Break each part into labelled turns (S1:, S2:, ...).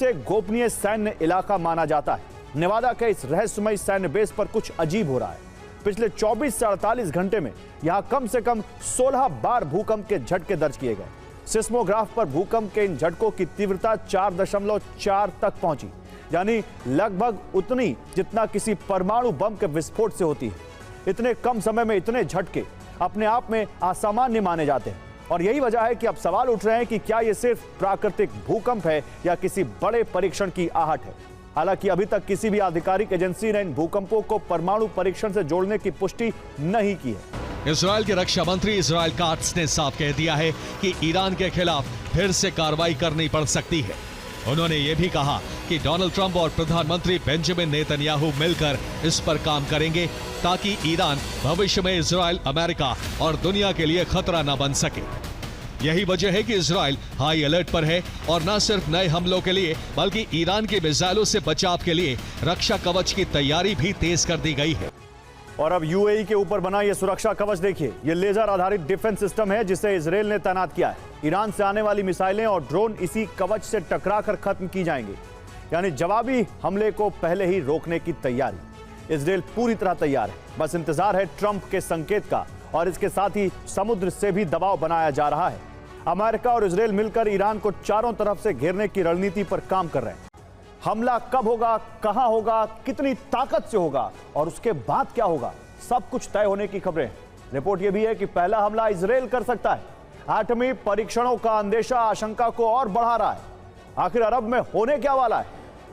S1: से गोपनीय सैन्य इलाका माना जाता है। नेवादा के इस रहस्यमय सैन्य बेस पर कुछ अजीब हो रहा है। पिछले 24 से 48 घंटे में यहां कम से कम 16 बार भूकंप के झटके दर्ज किए गए। सिस्मोग्राफ पर भूकंप के इन झटकों की तीव्रता 4.4 तक पहुंची, यानी लगभग उतनी जितना किसी परमाणु बम के विस्फोट से होती है। इतने कम समय में इतने झटके अपने आप में असामान्य माने जाते हैं और यही वजह है कि अब सवाल उठ रहे हैं कि क्या यह सिर्फ प्राकृतिक भूकंप है या किसी बड़े परीक्षण की आहट है। हालांकि अभी तक किसी भी आधिकारिक एजेंसी ने इन भूकंपों को परमाणु परीक्षण से जोड़ने की पुष्टि नहीं की है।
S2: इजरायल के रक्षा मंत्री इजराइल काट्स ने साफ कह दिया है कि ईरान के खिलाफ फिर से कार्रवाई करनी पड़ सकती है। उन्होंने ये भी कहा कि डोनाल्ड ट्रंप और प्रधानमंत्री बेंजामिन नेतन्याहू मिलकर इस पर काम करेंगे ताकि ईरान भविष्य में इजरायल, अमेरिका और दुनिया के लिए खतरा न बन सके। यही वजह है कि इजरायल हाई अलर्ट पर है और न सिर्फ नए हमलों के लिए बल्कि ईरान के मिसाइलों से बचाव के लिए रक्षा कवच की तैयारी भी तेज कर दी गई है।
S1: और अब यूएई के ऊपर बना यह सुरक्षा कवच देखिए। यह लेजर आधारित डिफेंस सिस्टम है जिसे इजरायल ने तैनात किया है। ईरान से आने वाली मिसाइलें और ड्रोन इसी कवच से टकराकर खत्म की जाएंगे, यानी जवाबी हमले को पहले ही रोकने की तैयारी। इजरायल पूरी तरह तैयार है, बस इंतजार है ट्रंप के संकेत का। और इसके साथ ही समुद्र से भी दबाव बनाया जा रहा है। अमेरिका और इजरायल मिलकर ईरान को चारों तरफ से घेरने की रणनीति पर काम कर रहे हैं। हमला कब होगा, कहां होगा, कितनी ताकत से होगा और उसके बाद क्या होगा, सब कुछ तय होने की खबरें हैं। रिपोर्ट यह भी है कि पहला हमला इजरायल कर सकता है। एटमी परीक्षणों का अंदेशा आशंका को और बढ़ा रहा है। आखिर अरब में होने क्या वाला है,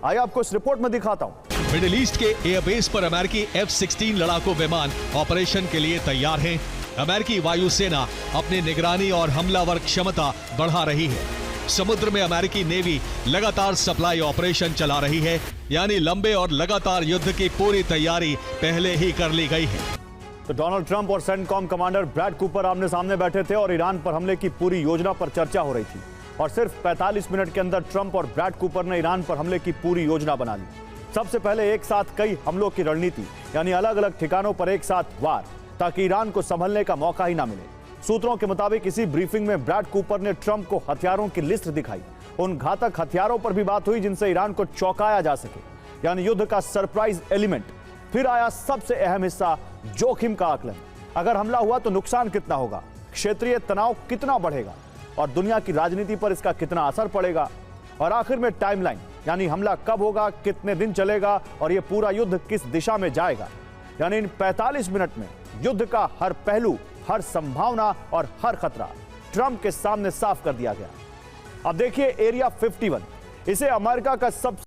S1: आइए आपको इस रिपोर्ट में दिखाता हूं।
S2: मिडिल ईस्ट के एयरबेस पर अमेरिकी F-16 लड़ाकू विमान ऑपरेशन के लिए तैयार हैं। अमेरिकी वायुसेना अपनी निगरानी और हमलावर क्षमता बढ़ा रही है। समुद्र में अमेरिकी नेवी लगातार सप्लाई ऑपरेशन चला रही है, यानी लंबे और लगातार युद्ध की पूरी तैयारी पहले ही कर ली गई है।
S1: तो डोनाल्ड ट्रंप और सेंटकॉम कमांडर ब्रैड कूपर आमने सामने बैठे थे और ईरान पर हमले की पूरी योजना पर चर्चा हो रही थी। और सिर्फ 45 मिनट के अंदर ट्रंप और ब्रैड कूपर ने ईरान पर हमले की पूरी योजना बना ली। सबसे पहले एक साथ कई हमलों की रणनीति, यानी अलग अलग ठिकानों पर एक साथ वार, ताकि ईरान को संभलने का मौका ही ना मिले। सूत्रों के मुताबिक इसी ब्रीफिंग में ब्रैड कूपर ने ट्रंप को हथियारों की लिस्ट दिखाई। उन घातक हथियारों पर भी बात हुई जिनसे ईरान को चौंकाया जा सके, यानी युद्ध का सरप्राइज एलिमेंट। फिर आया सबसे अहम हिस्सा, जोखिम का आकलन। अगर हमला हुआ तो नुकसान कितना होगा, क्षेत्रीय तनाव कितना बढ़ेगा और दुनिया की राजनीति पर इसका कितना असर पड़ेगा। और आखिर में टाइमलाइन, यानी हमला कब होगा, कितने दिन चलेगा और यह पूरा युद्ध किस दिशा में जाएगा। यानी इन 45 मिनट में युद्ध का हर पहलू, हर संभावना और हर खतरा ट्रंप के सामने साफ कर दिया गया। अब देखिए एरिया 51, इसे अमेरिका का सबसे